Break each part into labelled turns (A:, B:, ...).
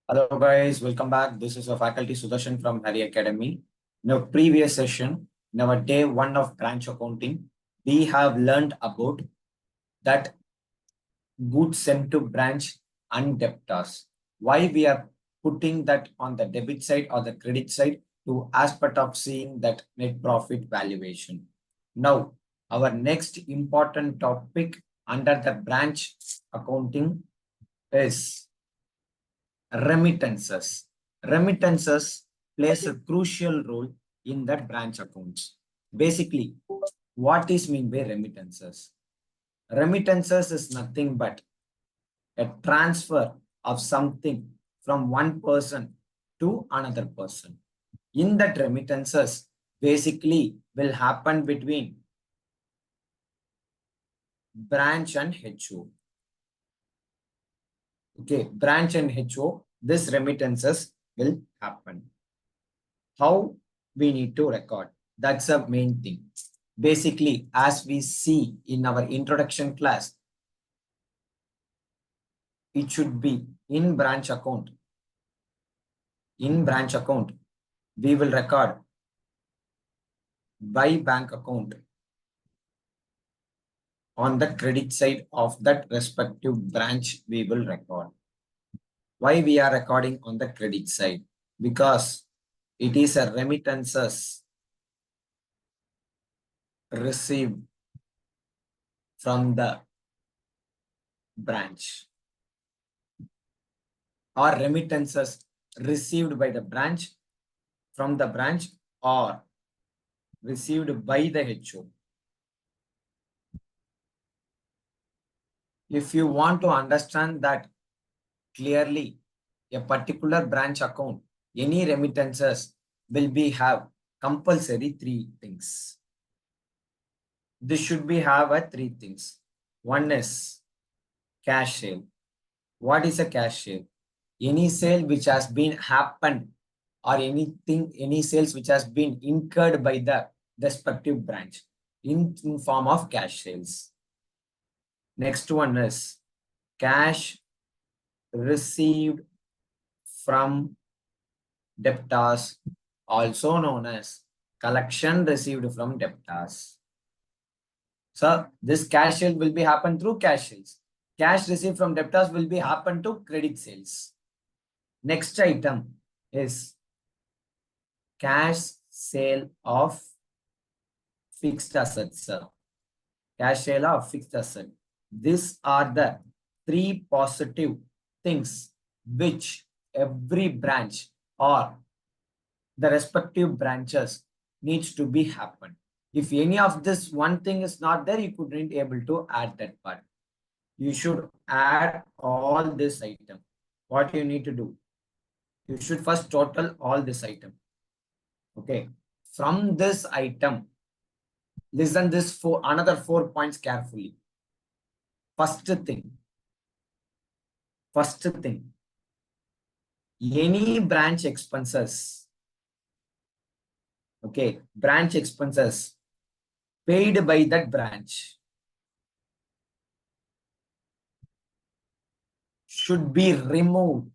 A: Hello guys, welcome back. This is your faculty Sudarshan from Hari Academy. In our previous session, in our day one of branch accounting, we have learned about that goods sent to branch and debtors. Why we are putting that on the debit side or the credit side to aspect of seeing that net profit valuation. Now, our next important topic under the branch accounting is remittances. Remittances plays a crucial role in that branch accounts. Basically, what is mean by remittances? Remittances is nothing but a transfer of something from one person to another person. In that remittances, basically will happen between branch and HO. Okay, branch and HO, this remittances will happen. How we need to record? That's the main thing. Basically, as we see in our introduction class, it should be in branch account. In branch account, we will record by bank account on the credit side of that respective branch we will record. Why we are recording on the credit side? Because it is a remittances received from the branch or remittances received by the branch from the branch or received by the HO. If you want to understand that clearly, a particular branch account, any remittances will be have compulsory three things. This should be have a three things. One is cash sale. What is a cash sale? Any sale which has been happened or any sales which has been incurred by the respective branch in form of cash sales. Next one is cash received from debtors, also known as collection received from debtors. So this cash sale will be happen through cash sales. Cash received from debtors will be happen to credit sales. Next item is cash sale of fixed assets. Cash sale of fixed asset. These are the three positive things which every branch or the respective branches needs to be happen. If any of this one thing is not there, you couldn't able to add that part. You should add all this item. What you need to do? You should first total all this item. Okay. From this item, listen this for another 4 points carefully. First thing, any branch expenses, okay, branch expenses paid by that branch should be removed,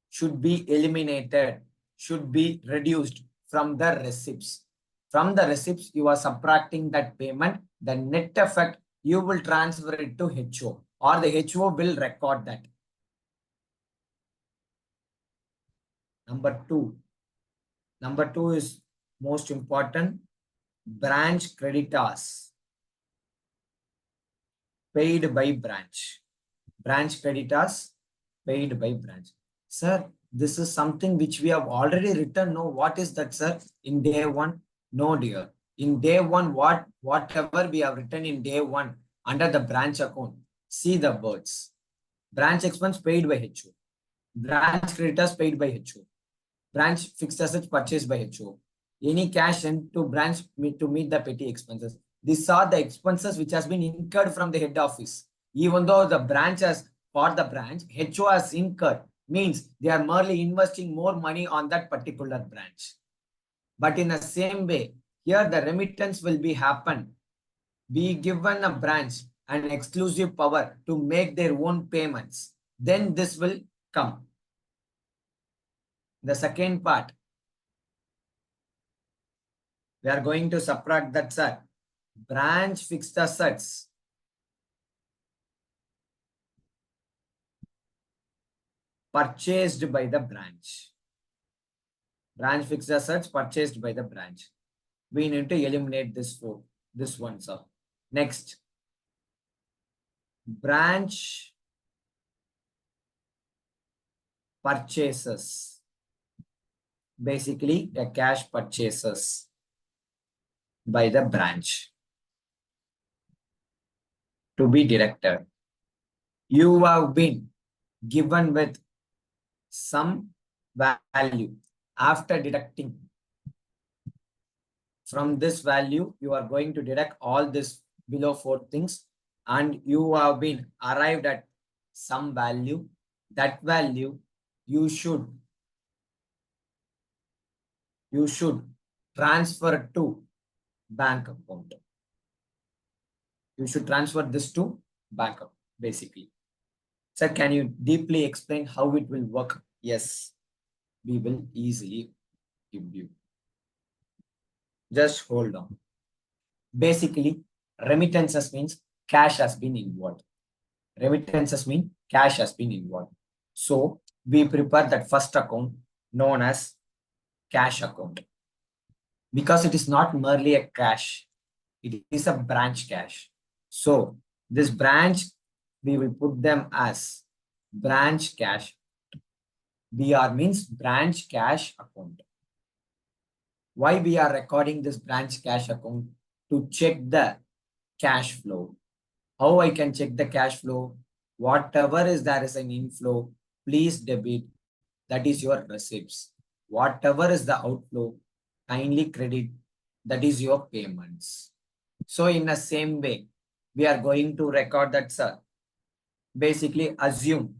A: should be eliminated, should be reduced from the receipts. From the receipts, you are subtracting that payment. The net effect, you will transfer it to HO or the HO will record that. Number two is most important. Branch creditors paid by branch. Branch creditors paid by branch. Sir, this is something which we have already written. No, what is that, sir? In day one? No, dear. In day one, whatever we have written in day one under the branch account, see the words. Branch expense paid by HO. Branch creditors paid by HO. Branch fixed assets purchased by HO. Any cash sent to branch to meet the petty expenses. These are the expenses which has been incurred from the head office. Even though the branch has, for the branch, HO has incurred, means they are merely investing more money on that particular branch. But in the same way, here the remittance will be happen. We given a branch an exclusive power to make their own payments. Then this will come. The second part, we are going to subtract that, sir. Branch fixed assets purchased by the branch. Branch fixed assets purchased by the branch. We need to eliminate this one, sir. Next, branch purchases. Basically, a cash purchases by the branch to be deducted. You have been given with some value. After deducting from this value, you are going to deduct all this below 4 things, and you have been arrived at some value. That value you should transfer to bank account. You should transfer this to bank account, basically. Sir, can you deeply explain how it will work? Yes, we will easily give you. Just hold on. Basically, remittances means cash has been involved. Remittances mean cash has been involved. So we prepare that first account known as cash account. Because it is not merely a cash, it is a branch cash. So this branch, we will put them as branch cash. BR means branch cash account. Why we are recording this branch cash account? To check the cash flow. How I can check the cash flow? Whatever is there is an inflow, please debit. That is your receipts. Whatever is the outflow, kindly credit. That is your payments. So in the same way, we are going to record that, sir. Basically, assume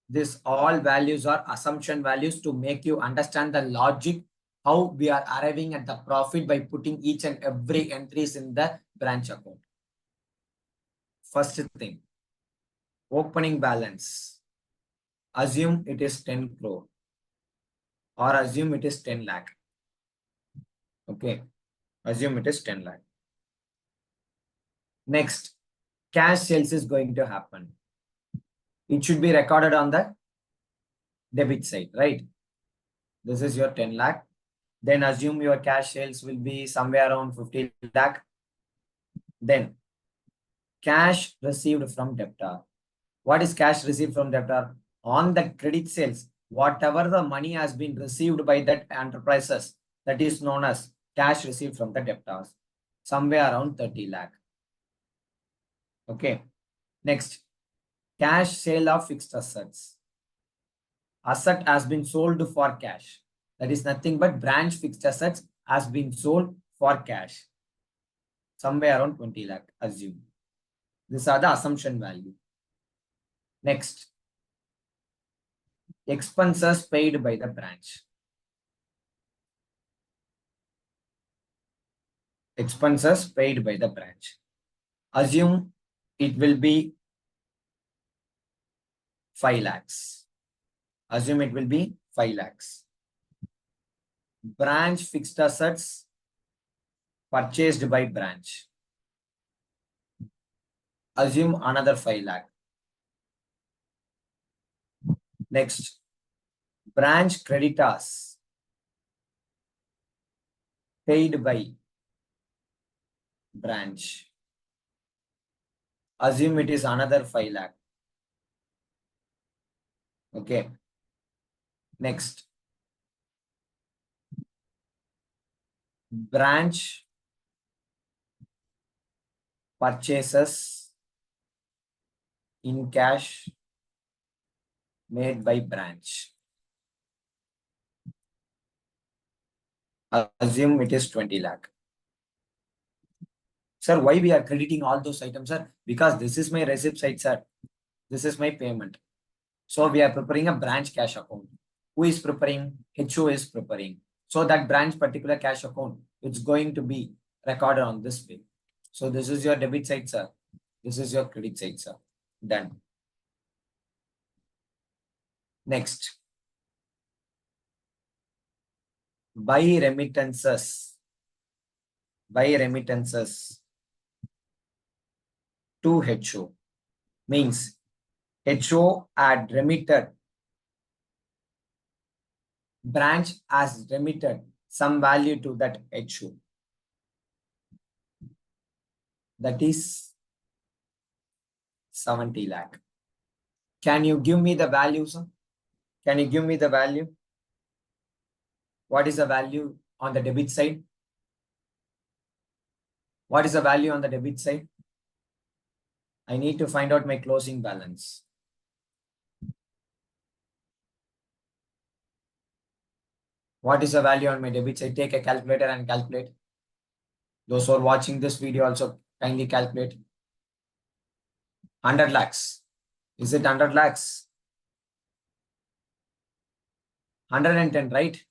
A: this all values are assumption values to make you understand the logic, how we are arriving at the profit by putting each and every entries in the branch account. First thing, opening balance. Assume it is 10 crore or assume it is 10 lakh. Okay, assume it is 10 lakh. Next, cash sales is going to happen. It should be recorded on the debit side, right? This is your 10 lakh. Then assume your cash sales will be somewhere around 50 lakh. Then cash received from debtor. What is cash received from debtor? On the credit sales, whatever the money has been received by that enterprises, that is known as cash received from the debtors. Somewhere around 30 lakh. Okay. Next, cash sale of fixed assets. Asset has been sold for cash. That is nothing but branch fixed assets has been sold for cash. Somewhere around 20 lakh, assume. These are the assumption value. Next, expenses paid by the branch. Expenses paid by the branch. Assume it will be 5 lakhs. Assume it will be 5 lakhs. Branch fixed assets purchased by branch. Assume another 5 lakh. Next, branch creditors paid by branch. Assume it is another 5 lakh. Okay. Next, branch purchases in cash made by branch. Assume it is 20 lakh. Sir, why we are crediting all those items, sir? Because this is my receipt side, sir. This is my payment. So we are preparing a branch cash account. Who is preparing? HO is preparing. So that branch particular cash account, it's going to be recorded on this way. So this is your debit side, sir. This is your credit side, sir. Done. Next, by remittances to HO means HO had remitted, branch has remitted some value to that HO. That is 70 lakh. Can you give me the value, sir? Can you give me the value? What is the value on the debit side? What is the value on the debit side? I need to find out my closing balance. What is the value on my debit side? Take a calculator and calculate. Those who are watching this video also kindly calculate. 100 lakhs. Is it 100 lakhs? 110, right?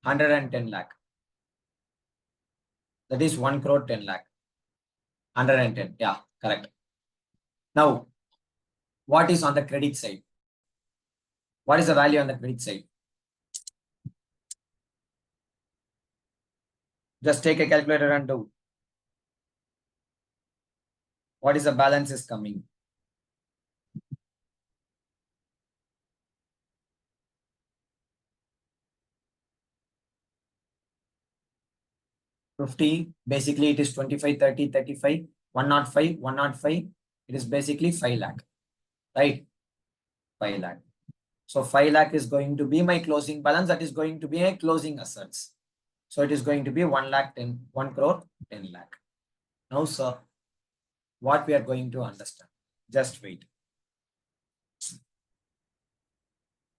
A: 110 lakh. That is 1 crore 10 lakh. 110. Yeah, correct. Now, what is on the credit side? What is the value on the credit side? Just take a calculator and do. What is the balance is coming? 50. Basically, it is 25, 30, 35, 105, 105. It is basically 5 lakh. Right? 5 lakh. So 5 lakh is going to be my closing balance. That is going to be a closing assets. So it is going to be 1 lakh 10, 1 crore 10 lakh. Now, sir, what we are going to understand. Just wait.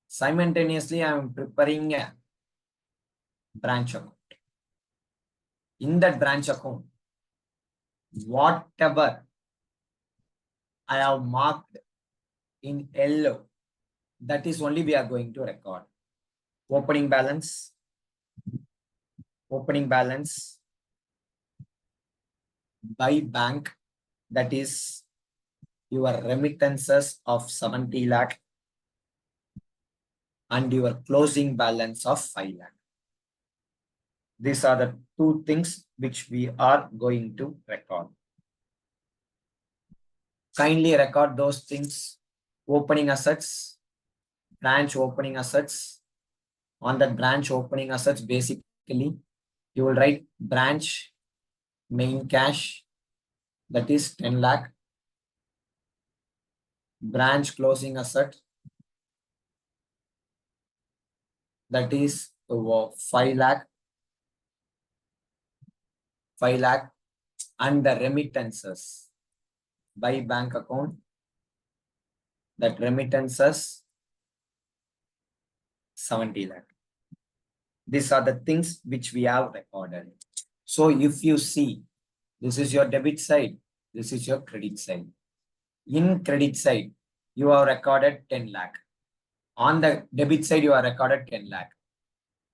A: Simultaneously, I am preparing a branch account. In that branch account, whatever I have marked in yellow, that is only we are going to record. Opening balance by bank, that is your remittances of 70 lakh and your closing balance of 5 lakh. These are the two things which we are going to record. Kindly record those things. Opening assets, branch opening assets. On that branch opening assets, basically, you will write branch main cash, that is 10 lakh. Branch closing asset, that is 5 lakh. 5 lakh. And the remittances by bank account, that remittances 70 lakh. These are the things which we have recorded. So if you see, this is your debit side, this is your credit side. In credit side, you have recorded 10 lakh. On the debit side, you have recorded 10 lakh.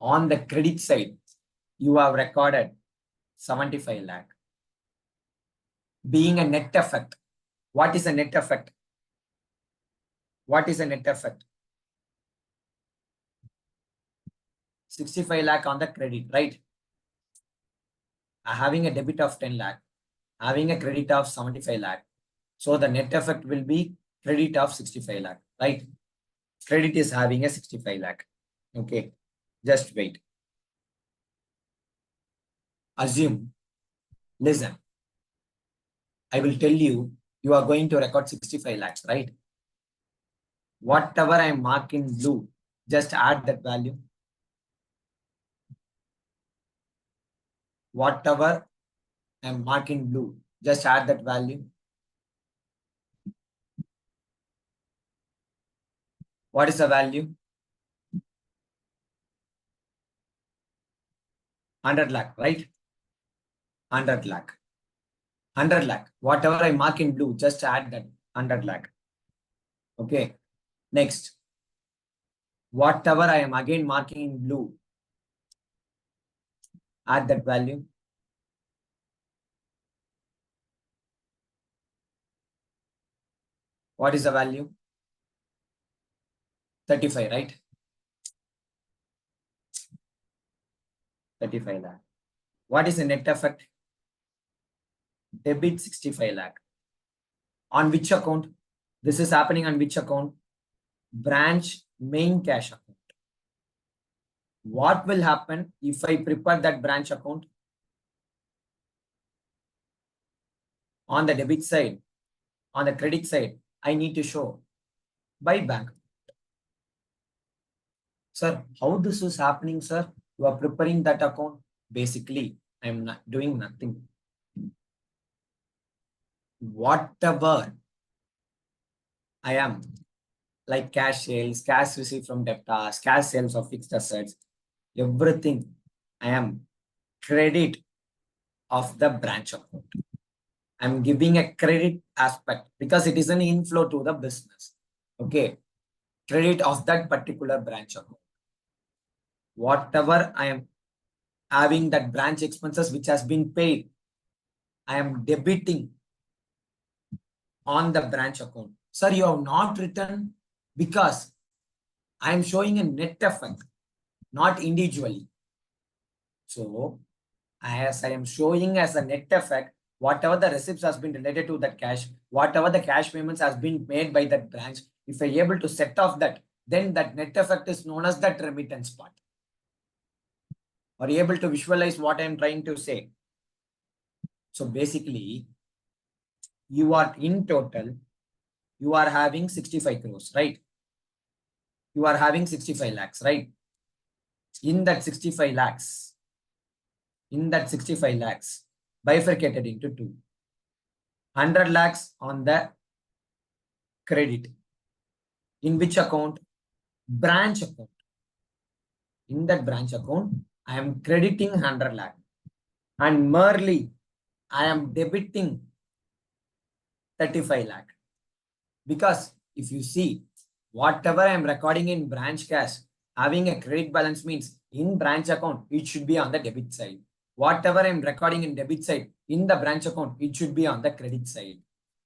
A: On the credit side, you have recorded 75 lakh. Being a net effect. What is a net effect? What is a net effect? 65 lakh on the credit, right? Having a debit of 10 lakh, having a credit of 75 lakh. So the net effect will be credit of 65 lakh, right? Credit is having a 65 lakh. Okay, just wait. Assume, listen, I will tell you, you are going to record 65 lakhs, right? Whatever I mark in blue, just add that value. Whatever I mark in blue, just add that value. What is the value? 100 lakh, right? 100 lakh. 100 lakh. Whatever I mark in blue, just add that 100 lakh. Okay. Next. Whatever I am again marking in blue, add that value. What is the value? 35, right? 35 lakh. What is the net effect? Debit 65 lakh. On which account? This is happening on which account? Branch main cash account. What will happen if I prepare that branch account? On the debit side, on the credit side, I need to show by bank. Sir, how this is happening, sir? You are preparing that account. Basically, I am not doing nothing. Whatever I am, like cash sales, cash received from debtors, cash sales of fixed assets, everything I am credit of the branch account. I'm giving a credit aspect because it is an inflow to the business. Okay. Credit of that particular branch account. Whatever I am having that branch expenses which has been paid, I am debiting on the branch account. Sir, you have not written because I am showing a net effect, not individually. So, as I am showing as a net effect, whatever the receipts has been related to that cash, whatever the cash payments has been made by that branch, if I am able to set off that, then that net effect is known as that remittance part. Are you able to visualize what I am trying to say? So basically, you are in total, you are having 65 crores, right? You are having 65 lakhs, right? In that 65 lakhs, bifurcated into two. 100 lakhs on the credit. In which account? Branch account. In that branch account, I am crediting 100 lakh. And merely, I am debiting 35 lakh. Because if you see, whatever I am recording in branch cash, having a credit balance means in branch account, it should be on the debit side. Whatever I am recording in debit side, in the branch account, it should be on the credit side.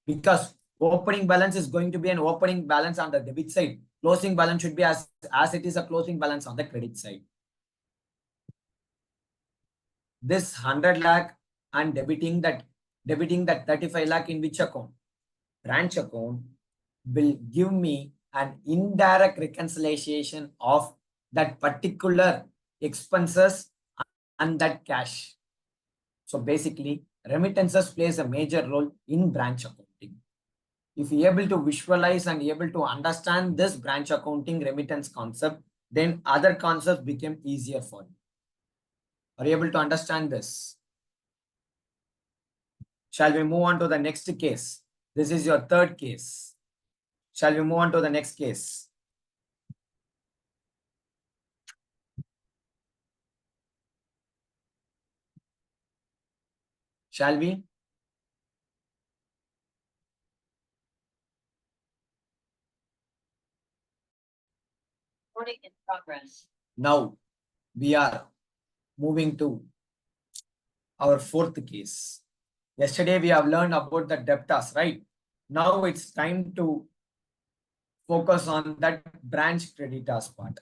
A: Because opening balance is going to be an opening balance on the debit side. Closing balance should be as it is a closing balance on the credit side. This 100 lakh and debiting that 35 lakh in which account? Branch account will give me an indirect reconciliation of that particular expenses and that cash. So basically, remittances plays a major role in branch accounting. If you're able to visualize and able to understand this branch accounting remittance concept, then other concepts become easier for you. Are you able to understand this? Shall we move on to the next case? This is your third case. Shall we move on to the next case? Shall we? Recording in progress. Now we are moving to our fourth case. Yesterday we have learned about the debtors, right? Now it's time to focus on that branch creditors part.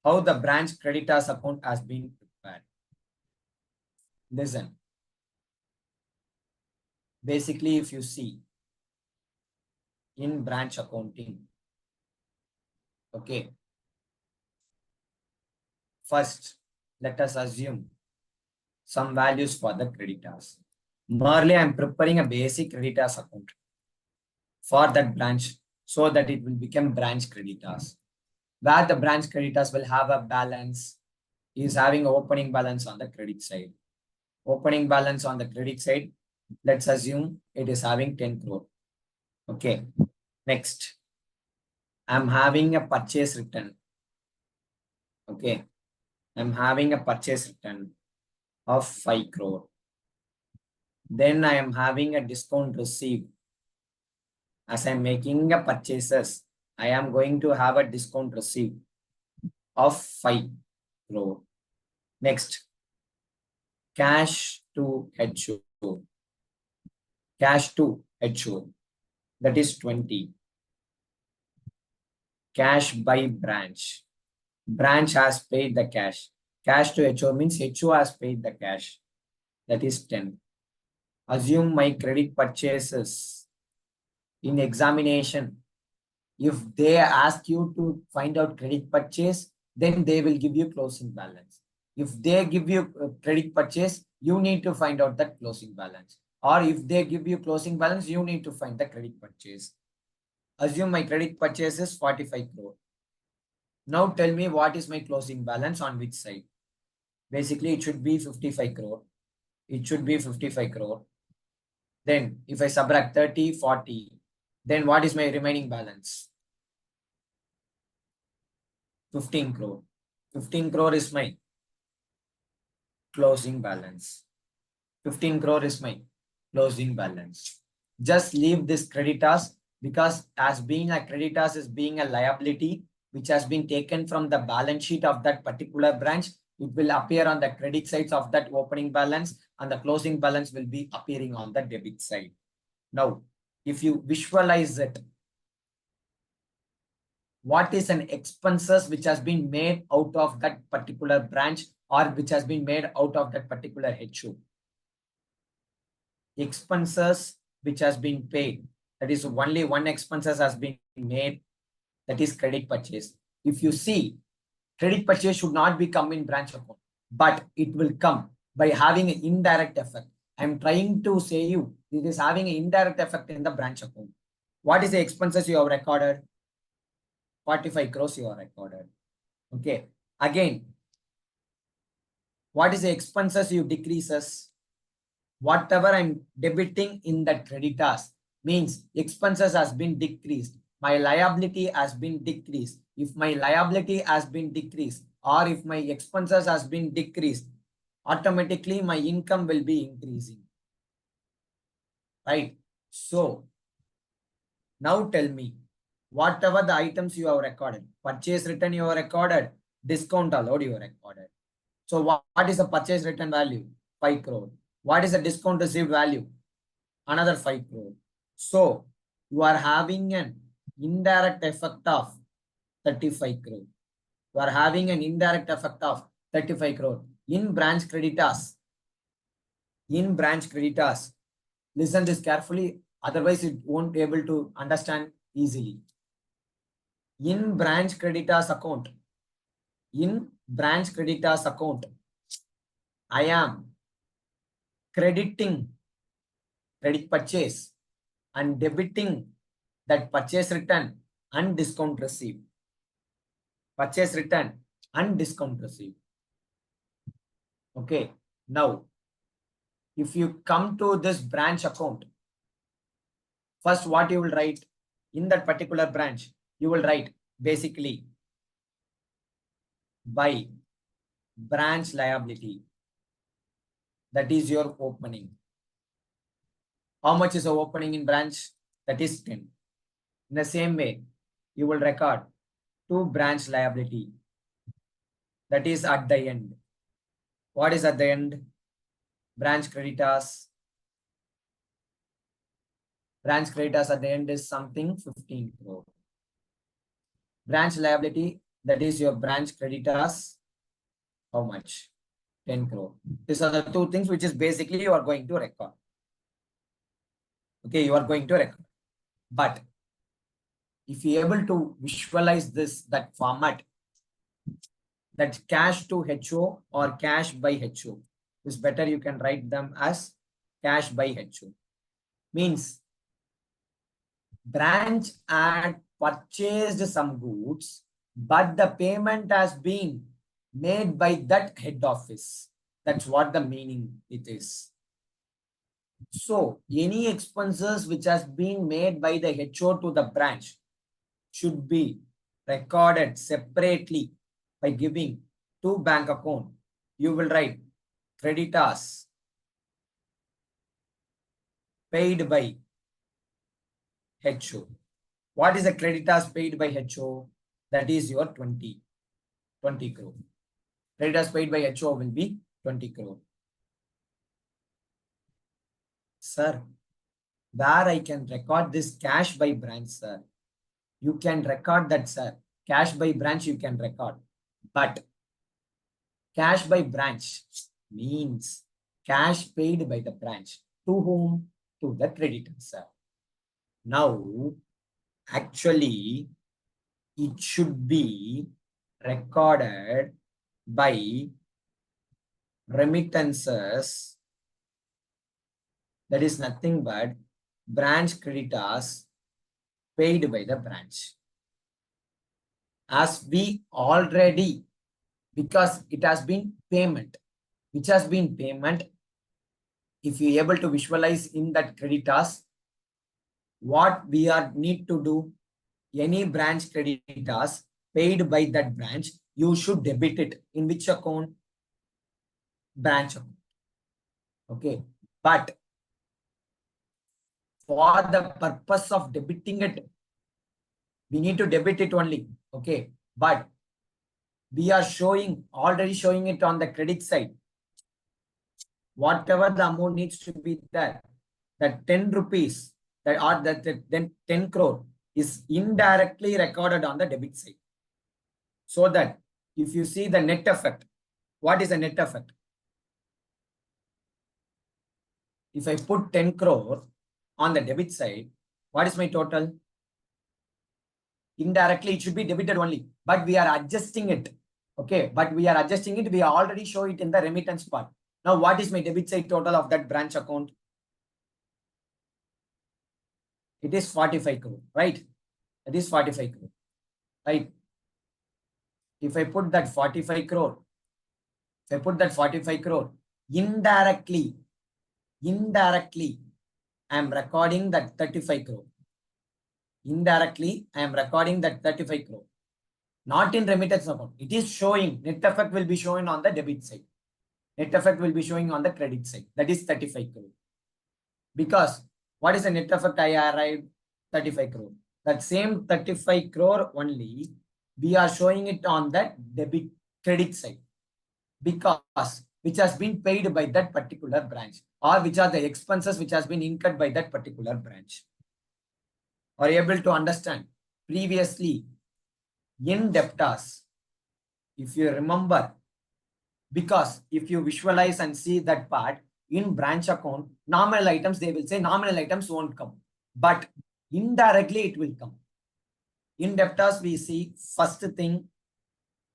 A: How the branch creditors account has been prepared. Listen. Basically, if you see in branch accounting, okay. First, let us assume some values for the creditors. Merely, I am preparing a basic creditors account for that branch so that it will become branch creditors. Where the branch creditors will have a balance, is having an opening balance on the credit side. Opening balance on the credit side, let's assume it is having 10 crore. Okay. Next, I'm having a purchase return. Okay. I'm having a purchase return of 5 crore. Then I am having a discount received. As I'm making a purchases, I am going to have a discount received of 5 crore. Next, cash to HO. Cash to HO. That is 20. Cash by branch. Branch has paid the cash. Cash to HO means HO has paid the cash. That is 10. Assume my credit purchases in examination. If they ask you to find out credit purchase, then they will give you closing balance. If they give you credit purchase, you need to find out that closing balance. Or if they give you closing balance, you need to find the credit purchase. Assume my credit purchase is 45 crore. Now tell me what is my closing balance on which side. Basically, it should be 55 crore. It should be 55 crore. Then if I subtract 30, 40, then what is my remaining balance? 15 crore. 15 crore is my closing balance. 15 crore is my closing balance. Just leave this creditors because as being a creditors is being a liability which has been taken from the balance sheet of that particular branch. It will appear on the credit side of that opening balance and the closing balance will be appearing on the debit side. Now, if you visualize it, what is an expenses which has been made out of that particular branch or which has been made out of that particular HO? Expenses which has been paid. That is only one expenses has been made. That is credit purchase. If you see, credit purchase should not be come in branch account, but it will come by having an indirect effect. I'm trying to say you, it is having an indirect effect in the branch account. What is the expenses you have recorded? 45 crores you have recorded. Okay. Again, what is the expenses you decreases? Whatever I'm debiting in the creditors means expenses has been decreased. My liability has been decreased. If my liability has been decreased or if my expenses has been decreased, automatically my income will be increasing. Right? So, now tell me, whatever the items you have recorded, purchase return you have recorded, discount allowed you have recorded. So, what is the purchase return value? 5 crore. What is the discount received value? Another 5 crore. So, you are having an indirect effect of 35 crore. You are having an indirect effect of 35 crore. In branch creditors, listen this carefully, otherwise it won't be able to understand easily. In branch creditors account, I am crediting credit purchase and debiting that purchase return and discount received. Purchase return and discount received. Okay. Now, if you come to this branch account, first what you will write in that particular branch, you will write basically by branch liability. That is your opening. How much is the opening in branch? That is 10. In the same way, you will record to branch liability. That is at the end. What is at the end? Branch creditors. Branch creditors at the end is something 15 crore. Branch liability, that is your branch creditors. How much? 10 crore. These are the two things which is basically you are going to record. Okay, you are going to record. But if you are able to visualize this, that format, that cash to HO or cash by HO, is better you can write them as cash by HO. Means branch had purchased some goods, but the payment has been made by that head office. That's what the meaning it is. So, any expenses which has been made by the HO to the branch should be recorded separately by giving to bank account. You will write creditors paid by HO. What is the creditors paid by HO? That is your 20 crore. Creditors paid by HO will be 20 crore. Sir, where I can record this cash by branch, sir? You can record that, sir. Cash by branch you can record. But Cash by branch means cash paid by the branch. To whom? To the creditor, sir. Now, actually, it should be recorded by remittances. That is nothing but branch creditors paid by the branch. As we already, because it has been payment, which has been payment, if you are able to visualize in that creditors, what we are need to do, any branch creditors paid by that branch, you should debit it in which account? Branch account. Okay, but for the purpose of debiting it, we need to debit it only. Okay, but we are already showing it on the credit side. Whatever the amount needs to be there, that 10 rupees then 10 crore is indirectly recorded on the debit side. So that if you see the net effect, what is the net effect? If I put 10 crore on the debit side, what is my total? Indirectly, it should be debited only, but we are adjusting it. Okay, but we are adjusting it. We already show it in the remittance part. Now, what is my debit side total of that branch account? It is 45 crore, right? It is 45 crore, right? If I put that 45 crore, indirectly, I am recording that 35 crore. Indirectly, I am recording that 35 crore. Not in remittance account. It is showing, net effect will be showing on the debit side. Net effect will be showing on the credit side. That is 35 crore. Because what is the net effect I arrived? 35 crore. That same 35 crore only, we are showing it on the credit side. Because which has been paid by that particular branch, or which are the expenses which has been incurred by that particular branch. Are you able to understand? Previously, in debtors, if you remember, because if you visualize and see that part, in branch account, nominal items, they will say nominal items won't come, but indirectly it will come. In debtors, we see first thing,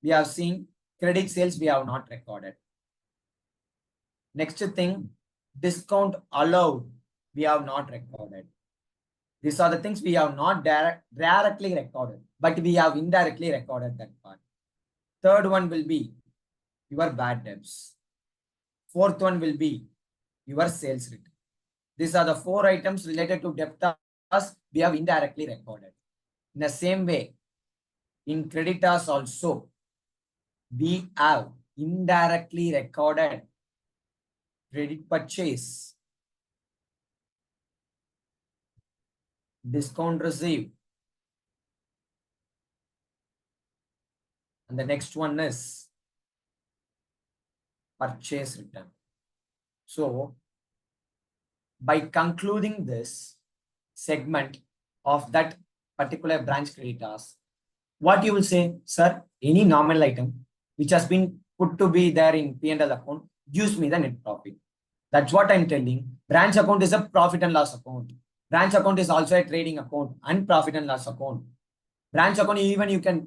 A: we have seen credit sales we have not recorded. Next thing, discount allowed, we have not recorded. These are the things we have not directly recorded, but we have indirectly recorded that part. Third one will be your bad debts. Fourth one will be your sales return. These are the 4 items related to debtors we have indirectly recorded. In the same way, in creditors also, we have indirectly recorded credit purchase, discount received, and the next one is purchase return. So, by concluding this segment of that particular branch creditors, what you will say, sir, any nominal item which has been put to be there in P&L account gives me the net profit. That's what I'm telling. Branch account is a profit and loss account. Branch account is also a trading account and profit and loss account. Branch account, even you can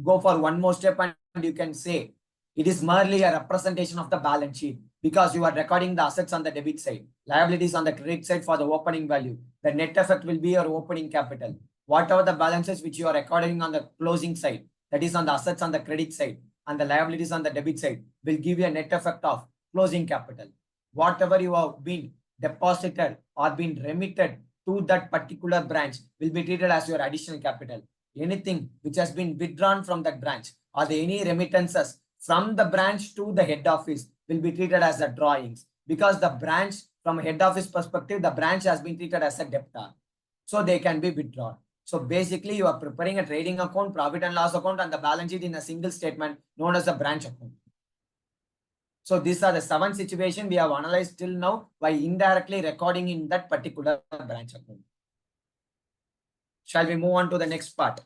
A: go for one more step and you can say it is merely a representation of the balance sheet, because you are recording the assets on the debit side, liabilities on the credit side for the opening value. The net effect will be your opening capital. Whatever the balances which you are recording on the closing side, that is on the assets on the credit side, and the liabilities on the debit side, will give you a net effect of closing capital. Whatever you have been deposited or been remitted to that particular branch will be treated as your additional capital. Anything which has been withdrawn from that branch, or any remittances from the branch to the head office, will be treated as the drawings, because the branch, from a head office perspective, the branch has been treated as a debtor, so they can be withdrawn. So basically, you are preparing a trading account, profit and loss account, and the balance sheet in a single statement known as a branch account. So these are the 7 situations we have analyzed till now by indirectly recording in that particular branch account. Shall we move on to the next part?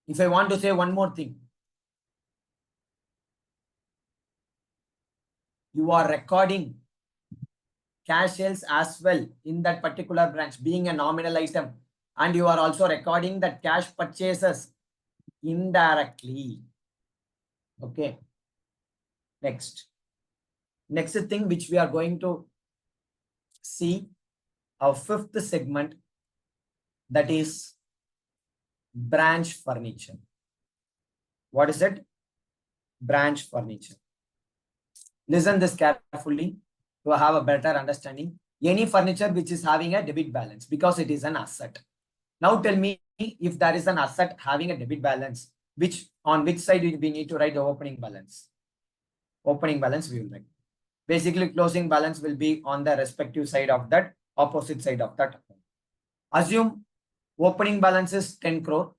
A: If I want to say one more thing, you are recording cash sales as well in that particular branch being a nominal item, and you are also recording that cash purchases indirectly. Okay. Next thing which we are going to see, our fifth segment, that is branch furniture. What is it? Branch furniture. Listen this carefully to have a better understanding. Any furniture which is having a debit balance because it is an asset. Now tell me, if there is an asset having a debit balance, on which side we need to write the opening balance? Opening balance we will write. Basically, closing balance will be on the respective side of that, opposite side of that account. Assume opening balance is 10 crore.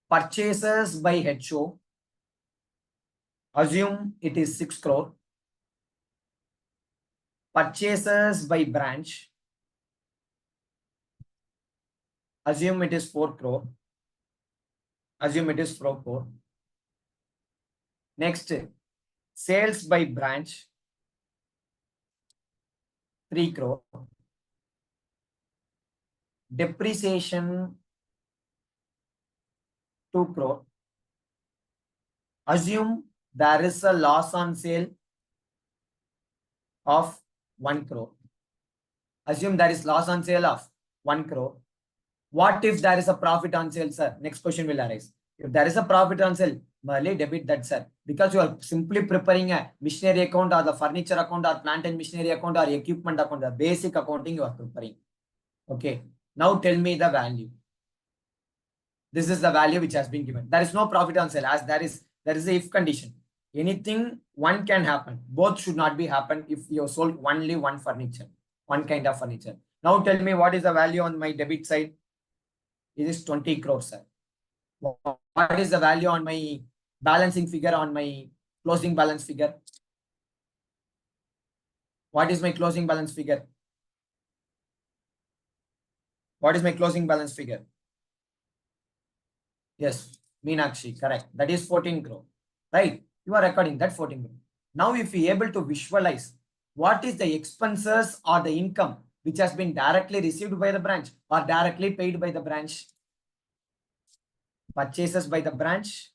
A: Purchases by HO, assume it is 6 crore. Purchases by branch, assume it is 4 crore. Assume it is 4 crore. Next, sales by branch, 3 crore. Depreciation, 2 crore. Assume there is a loss on sale of 1 crore. Assume there is loss on sale of 1 crore. What if there is a profit on sale, sir? Next question will arise. If there is a profit on sale, merely debit that, sir. Because you are simply preparing a machinery account or the furniture account or plant and machinery account or equipment account, the basic accounting you are preparing. Okay. Now tell me the value. This is the value which has been given. There is no profit on sale, as there is a if condition. Anything one can happen. Both should not be happen if you sold only one furniture, one kind of furniture. Now tell me what is the value on my debit side. It is 20 crores, sir. What is the value on my balancing figure, on my closing balance figure? What is my closing balance figure? What is my closing balance figure? Yes, Meenakshi, correct. That is 14 crore, right? You are recording that 14 crore. Now, if we are able to visualize what is the expenses or the income which has been directly received by the branch or directly paid by the branch, purchases by the branch,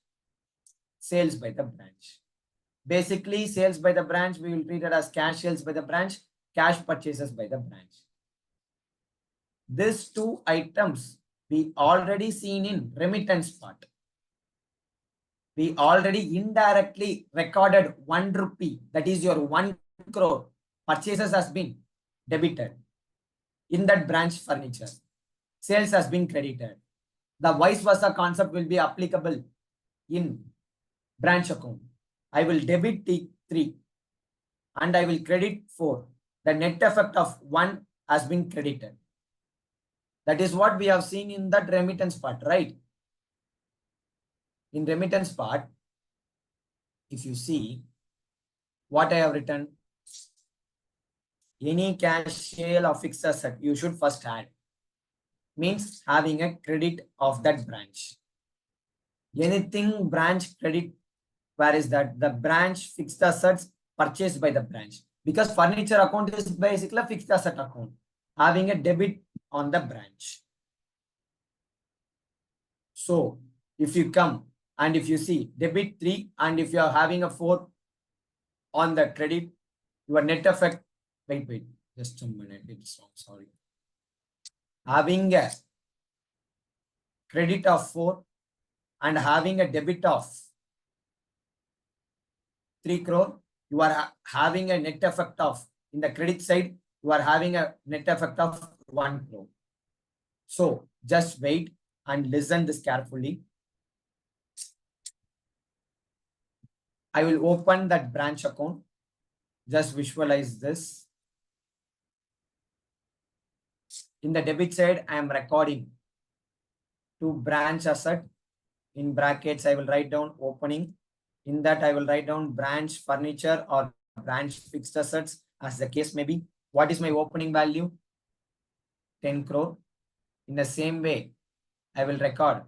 A: sales by the branch. Basically, sales by the branch, we will treat it as cash sales by the branch, cash purchases by the branch. These two items we already seen in remittance part. We already indirectly recorded 1 rupee, that is your 1 crore purchases has been debited in that branch furniture. Sales has been credited. The vice versa concept will be applicable in branch account. I will debit 3 and I will credit 4. The net effect of 1 has been credited. That is what we have seen in that remittance part, right? In remittance part, if you see what I have written, any cash sale of fixed asset, you should first add. Means having a credit of that branch. Anything branch credit, where is that? The branch fixed assets purchased by the branch. Because furniture account is basically a fixed asset account. Having a debit on the branch. So, if you come and if you see debit 3 and if you are having a 4 on the credit, your net effect, wait, just a minute, it's wrong, sorry. Having a credit of 4 and having a debit of 3 crore, you are having a net effect of, in the credit side, you are having a net effect of 1 crore. So, just wait and listen this carefully. I will open that branch account. Just visualize this. In the debit side, I am recording to branch asset. In brackets, I will write down opening. In that, I will write down branch furniture or branch fixed assets, as the case may be. What is my opening value? 10 crore. In the same way, I will record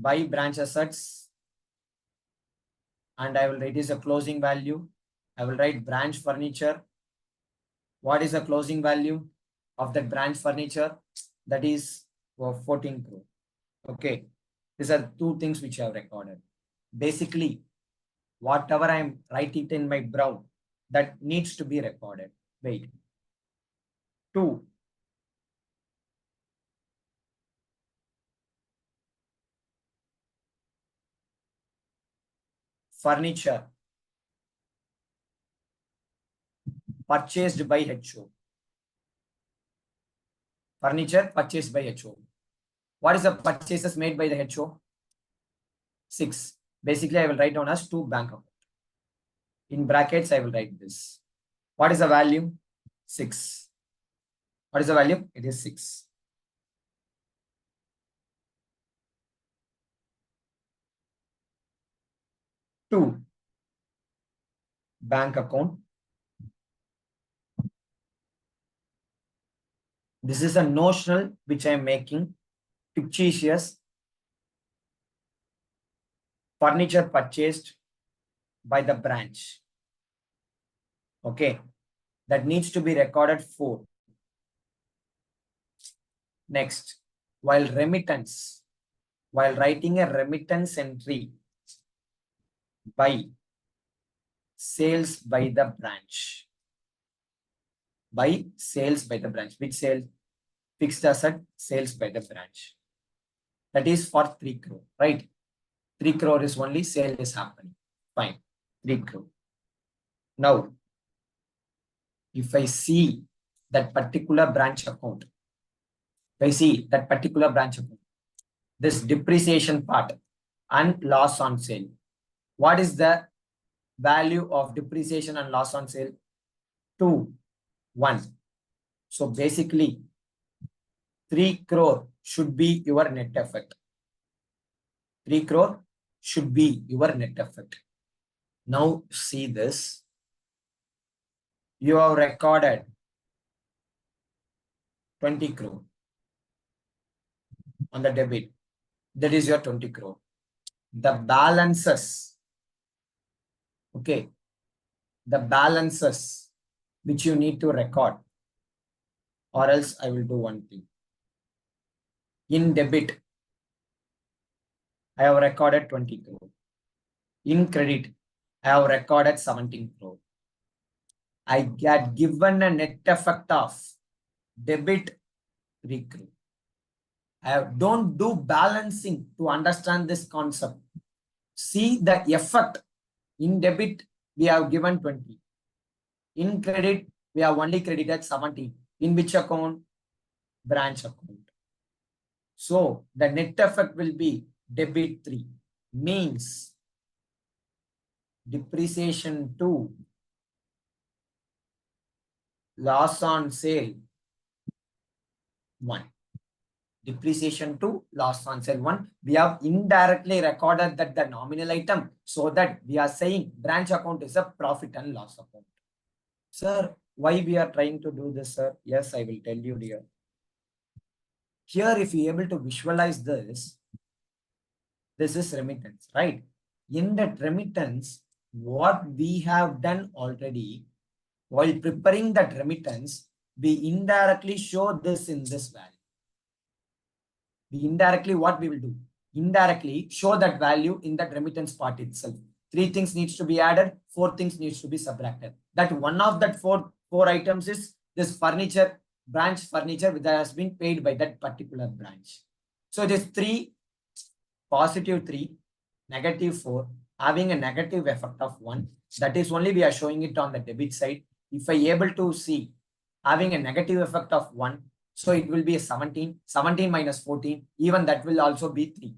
A: buy branch assets and I will write is a closing value. I will write branch furniture. What is the closing value of that branch furniture? That is 14 crore. Okay. These are two things which I have recorded. Basically, whatever I am write it in my brown, that needs to be recorded. Wait. 2. Furniture purchased by HO. Furniture purchased by HO. What is the purchases made by the HO? 6. Basically, I will write down as 2 bank account. In brackets, I will write this. What is the value? 6. What is the value? It is 6. Two, bank account. This is a notional which I am making. Fictitious. Furniture purchased by the branch. Okay. That needs to be recorded 4. Next, while writing a remittance entry by sales by the branch. By sales by the branch. Which sales? Fixed asset sales by the branch. That is for 3 crore, right? 3 crore is only sale is happening. Fine. 3 crore. Now, if I see that particular branch account, this depreciation part and loss on sale. What is the value of depreciation and loss on sale? 2, 1. So basically, 3 crore should be your net effect. 3 crore should be your net effect. Now see this. You have recorded 20 crore on the debit. That is your 20 crore. The balances, okay, the balances which you need to record, or else I will do one thing. In debit, I have recorded 20 crore. In credit, I have recorded 17 crore. I get given a net effect of debit 3 crore. Don't do balancing to understand this concept. See the effect. In debit, we have given 20. In credit, we have only credited 17. In which account? Branch account. So the net effect will be debit 3. Means depreciation 2, loss on sale 1. Depreciation 2, loss on sale 1. We have indirectly recorded that the nominal item, so that we are saying branch account is a profit and loss account. Sir, why we are trying to do this, sir? Yes, I will tell you here. Here, if you are able to visualize this is remittance, right? In that remittance, what we have done already, while preparing that remittance, we indirectly show this in this value. Indirectly, what we will do? Indirectly show that value in that remittance part itself. 3 things needs to be added, 4 things needs to be subtracted. That one of that four items is this furniture, branch furniture that has been paid by that particular branch. So it is 3, positive 3, negative 4, having a negative effect of 1. That is only we are showing it on the debit side. If I able to see having a negative effect of 1, so it will be a 17. 17 minus 14, even that will also be 3.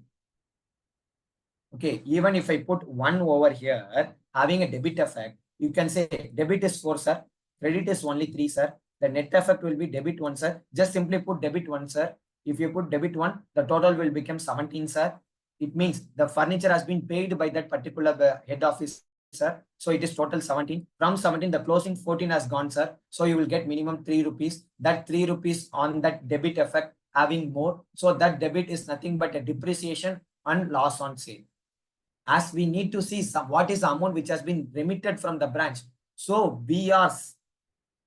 A: Okay, even if I put 1 over here, having a debit effect, you can say debit is 4, sir. Credit is only 3, sir. The net effect will be debit 1, sir. Just simply put debit 1, sir. If you put debit 1, the total will become 17, sir. It means the furniture has been paid by that particular head office, sir. So it is total 17. From 17, the closing 14 has gone, sir. So you will get minimum 3 rupees. That 3 rupees on that debit effect having more. So that debit is nothing but a depreciation and loss on sale. As we need to see what is the amount which has been remitted from the branch. So we are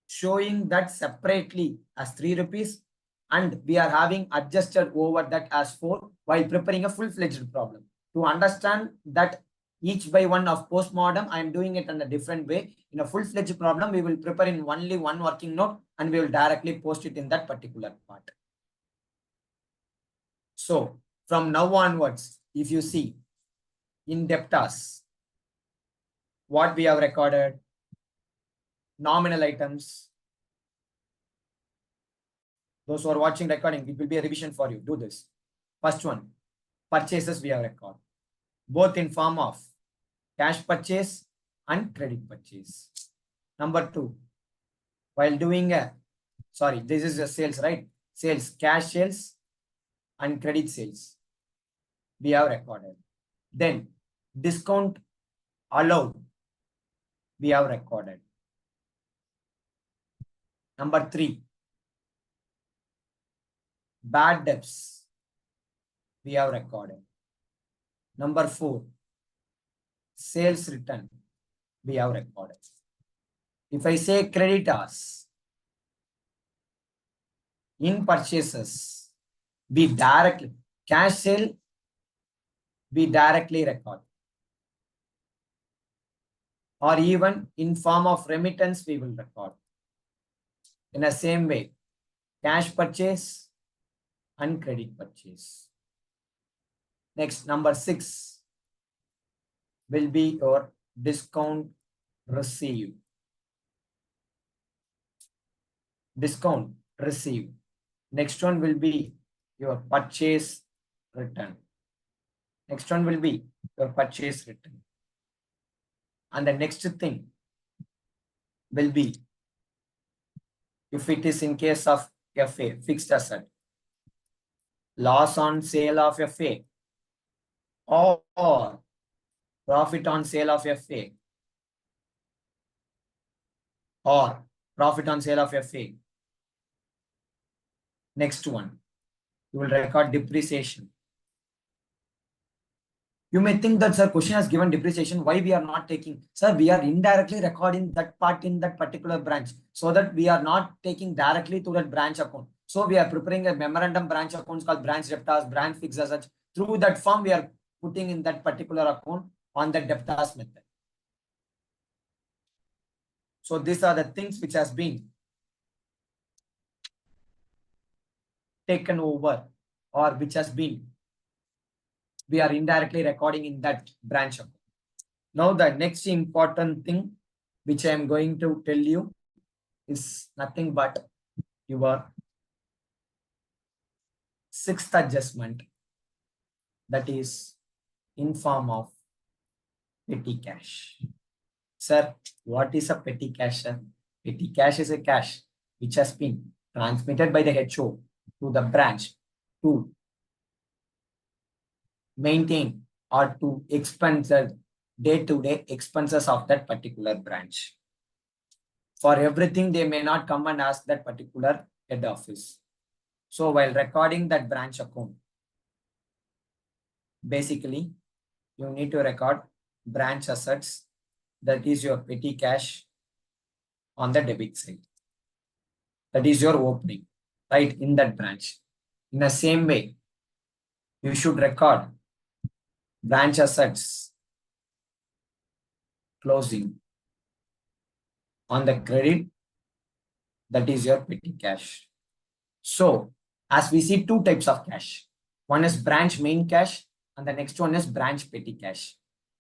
A: showing that separately as 3 rupees, and we are having adjusted over that as 4 while preparing a full-fledged problem. To understand that each by one of postmortem, I am doing it in a different way. In a full-fledged problem, we will prepare in only one working note and we will directly post it in that particular part. So from now onwards, if you see in debtors, what we have recorded, nominal items. Those who are watching recording, it will be a revision for you. Do this. First one, purchases we have recorded, both in form of cash purchase and credit purchase. Number 2, while doing this is a sales, right? Sales, cash sales and credit sales we have recorded. Then discount allowed we have recorded. Number 3, bad debts we have recorded. Number 4, sales return we have recorded. If I say creditors, in purchases, we directly, cash sale, we directly record. Or even in form of remittance, we will record. In the same way, cash purchase and credit purchase. Next, number 6 will be your discount received. Discount received. Next one will be your purchase return. Next one will be your purchase return. And the next thing will be, if it is in case of FA, fixed asset, loss on sale of FA or profit on sale of FA or profit on sale of FA. Next one, you will record depreciation. You may think that, sir, question has given depreciation. Why we are not taking? Sir, we are indirectly recording that part in that particular branch so that we are not taking directly to that branch account. So we are preparing a memorandum branch accounts called branch debtors, branch fixed assets. Through that form, we are putting in that particular account on the debtors method. So these are the things which has been taken over or which has been, we are indirectly recording in that branch account. Now the next important thing which I am going to tell you is nothing but your 6th adjustment, that is in form of petty cash. Sir, what is a petty cash, sir? Petty cash is a cash which has been transmitted by the HO to the branch to maintain or to expense the day-to-day expenses of that particular branch. For everything, they may not come and ask that particular head office. So while recording that branch account, basically, you need to record branch assets, that is your petty cash on the debit side. That is your opening, right, in that branch. In the same way, you should record branch assets closing on the credit, that is your petty cash. So, as we see 2 types of cash. One is branch main cash and the next one is branch petty cash.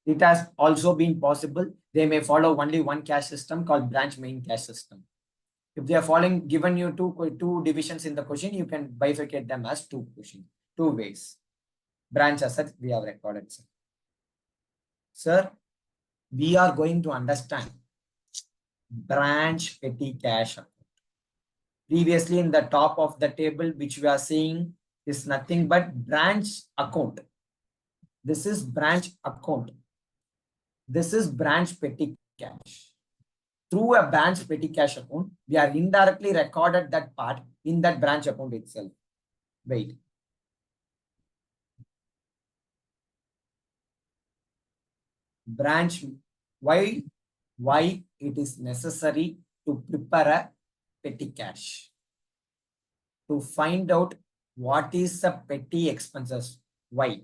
A: It has also been possible. They may follow only one cash system called branch main cash system. If they are following, given you two divisions in the question, you can bifurcate them as 2 ways. Branch assets we have recorded, sir. Sir, we are going to understand branch petty cash account. Previously in the top of the table, which we are seeing is nothing but branch account. This is branch account. This is branch petty cash. Through a branch petty cash account, we are indirectly recorded that part in that branch account itself. Wait. Branch, why it is necessary to prepare a petty cash? To find out what is the petty expenses. Why?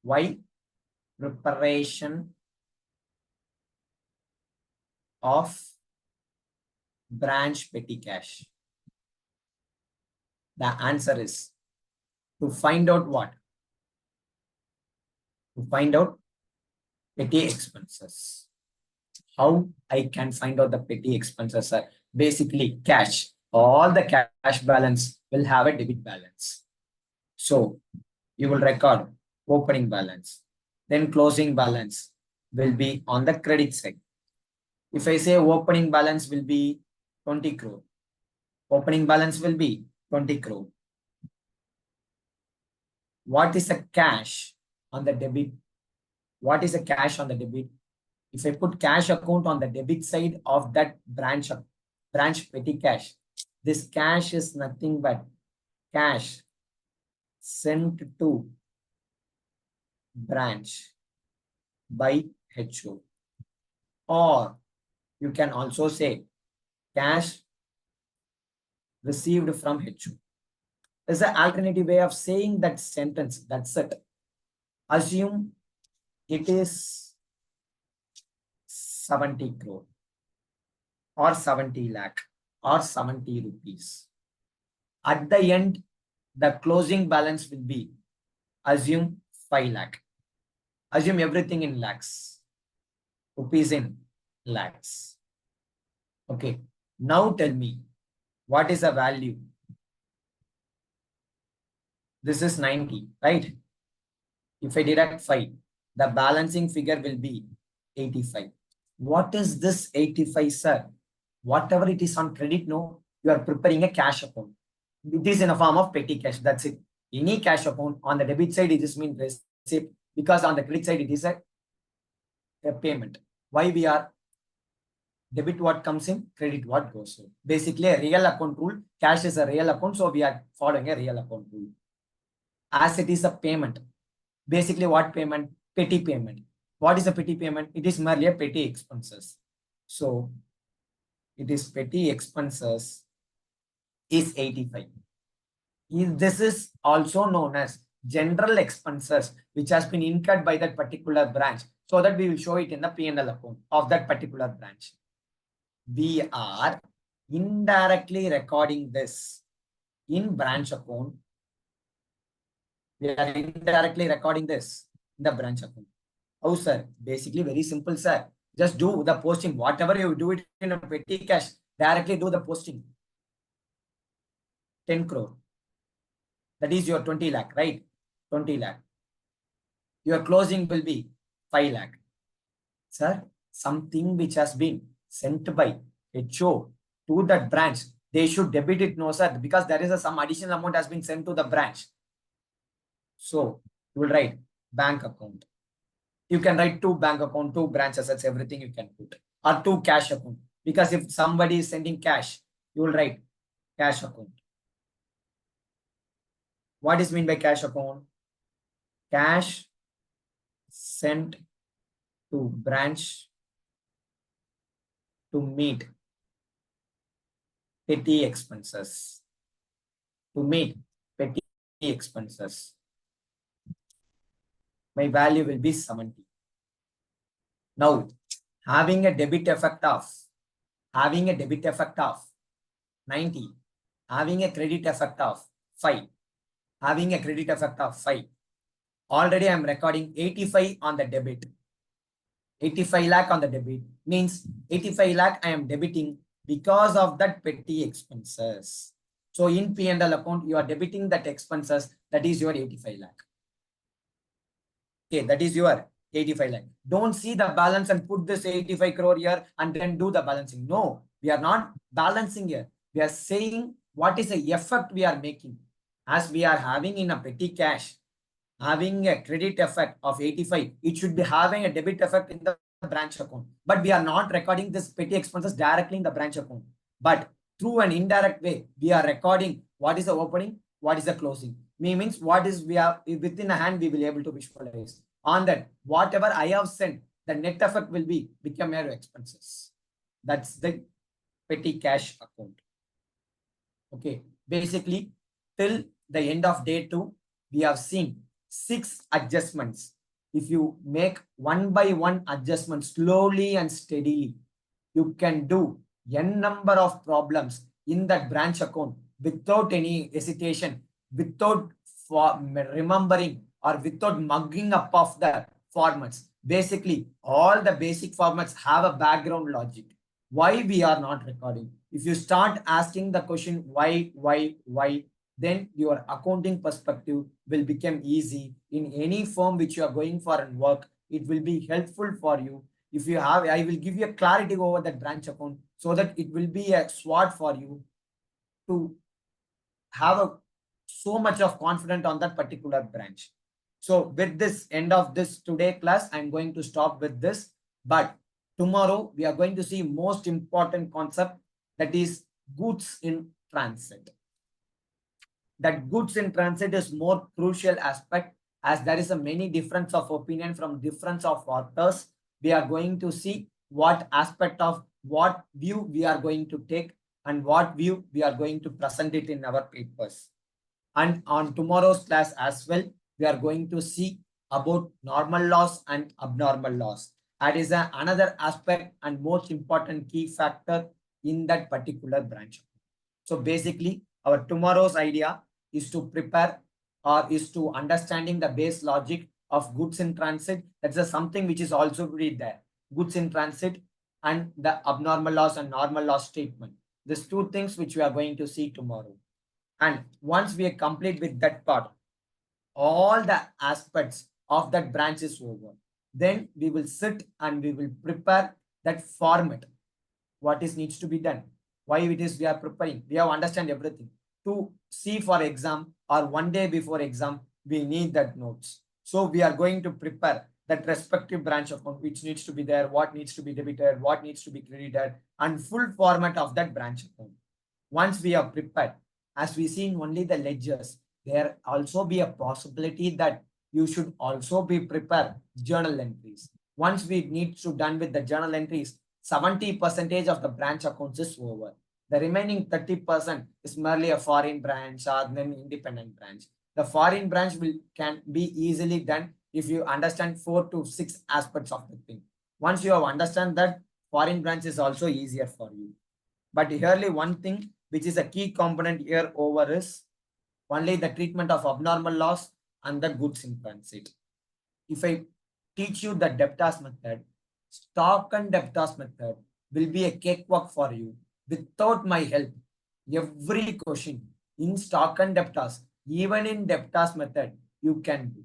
A: Why preparation of branch petty cash? The answer is to find out what? To find out petty expenses. How I can find out the petty expenses are basically cash. All the cash balance will have a debit balance. So you will record opening balance. Then closing balance will be on the credit side. If I say opening balance will be 20 crore, opening balance will be 20 crore. What is the cash on the debit? What is the cash on the debit? If I put cash account on the debit side of that branch petty cash, this cash is nothing but cash sent to branch by HO. Or you can also say cash received from HO. There's an alternative way of saying that sentence. That's it. Assume it is 70 crore or 70 lakh or 70 rupees. At the end, the closing balance will be, assume 5 lakh. Assume everything in lakhs. Rupees in lakhs. Okay. Now tell me, what is the value? This is 90, right? If I deduct 5, the balancing figure will be 85. What is this 85, sir? Whatever it is on credit, no, you are preparing a cash account. It is in a form of petty cash. That's it. Any cash account on the debit side, it just means receipt, because on the credit side, it is a payment. Why we are debit what comes in, credit what goes in. Basically, a real account rule. Cash is a real account, so we are following a real account rule. As it is a payment. Basically, what payment? Petty payment. What is a petty payment? It is merely a petty expenses. So, it is petty expenses is 85. This is also known as general expenses, which has been incurred by that particular branch, so that we will show it in the P&L account of that particular branch. We are indirectly recording this in branch account. We are indirectly recording this in the branch account. Oh, sir. Basically, very simple, sir. Just do the posting. Whatever you do it in a petty cash, directly do the posting. 10 crore. That is your 20 lakh, right? 20 lakh. Your closing will be 5 lakh. Sir, something which has been sent by HO to that branch, they should debit it, no, sir, because there is some additional amount has been sent to the branch. So, you will write bank account. You can write 2 bank account, 2 branch assets, everything you can put. Or 2 cash account. Because if somebody is sending cash, you will write cash account. What is mean by cash account? Cash sent to branch to meet petty expenses. To meet petty expenses. My value will be 70. Now, having a debit effect of 90, having a credit effect of 5, having a credit effect of 5. Already I am recording 85 on the debit. 85 lakh on the debit means 85 lakh I am debiting because of that petty expenses. So in P&L account, you are debiting that expenses, that is your 85 lakh. Okay, that is your 85 lakh. Don't see the balance and put this 85 crore here and then do the balancing. No, we are not balancing here. We are saying what is the effect we are making. As we are having in a petty cash, having a credit effect of 85, it should be having a debit effect in the branch account. But we are not recording this petty expenses directly in the branch account. But through an indirect way, we are recording What is the opening? What is the closing? Means what is we are within a hand we will able to visualize. On that, whatever I have sent, the net effect will be become your expenses. That's the petty cash account. Okay, basically till the end of day 2, we have seen 6 adjustments. If you make one by one adjustment slowly and steadily, you can do n number of problems in that branch account without any hesitation, without remembering or without mugging up of the formats. Basically, all the basic formats have a background logic. Why we are not recording? If you start asking the question why, then your accounting perspective will become easy in any firm which you are going for and work. It will be helpful for you. If you have, I will give you a clarity over that branch account so that it will be a sword for you to have so much of confidence on that particular branch. So with this end of this today class, I'm going to stop with this. But tomorrow we are going to see most important concept, that is goods in transit. That goods in transit is more crucial aspect, as there is a many difference of opinion from difference of authors. We are going to see what aspect of what view we are going to take and what view we are going to present it in our papers. And on tomorrow's class as well, we are going to see about normal loss and abnormal loss. That is another aspect and most important key factor in that particular branch. So basically, our tomorrow's idea is to prepare or is to understanding the base logic of goods in transit. That's something which is also read there. Goods in transit and the abnormal loss and normal loss statement. These two things which we are going to see tomorrow. And once we are complete with that part, all the aspects of that branch is over. Then we will sit and we will prepare that format. What is needs to be done? Why it is we are preparing? We have understand everything. To see for exam or one day before exam, we need that notes. So we are going to prepare that respective branch account, which needs to be there, what needs to be debited, what needs to be credited, and full format of that branch account. Once we are prepared, as we see in only the ledgers, there also be a possibility that you should also be prepared journal entries. Once we need to done with the journal entries, 70% of the branch accounts is over. The remaining 30% is merely a foreign branch or an independent branch. The foreign branch can be easily done if you understand 4 to 6 aspects of the thing. Once you have understand that, foreign branch is also easier for you. But here one thing which is a key component here over is only the treatment of abnormal loss and the goods in transit. If I teach you the debtors method, stock and debtors method will be a cakewalk for you. Without my help, every question in stock and debtors, even in debtors method, you can do.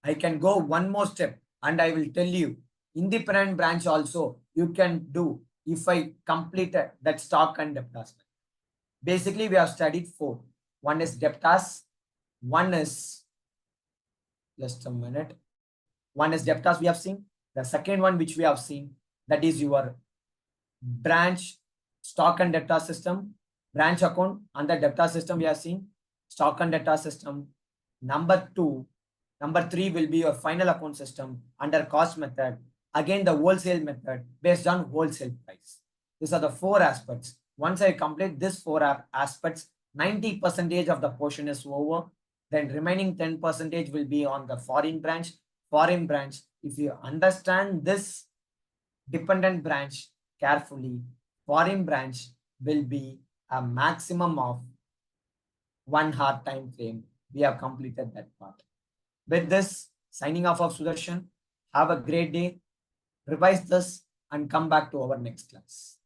A: I can go one more step and I will tell you, independent branch also you can do if I completed that stock and debtors. Basically, we have studied 4. One is debtors, one is, just a minute, one is debtors we have seen. The second one which we have seen, that is your branch stock and debtor system, branch account under debtor system we have seen, stock and debtor system. Number 3 will be your final account system under cost method. Again, the wholesale method based on wholesale price. These are the 4 aspects. Once I complete this 4 aspects, 90% of the portion is over. Then remaining 10% will be on the foreign branch. Foreign branch, if you understand this dependent branch carefully, foreign branch will be a maximum of 1 hour time frame. We have completed that part. With this, signing off of Sudarshan. Have a great day. Revise this and come back to our next class.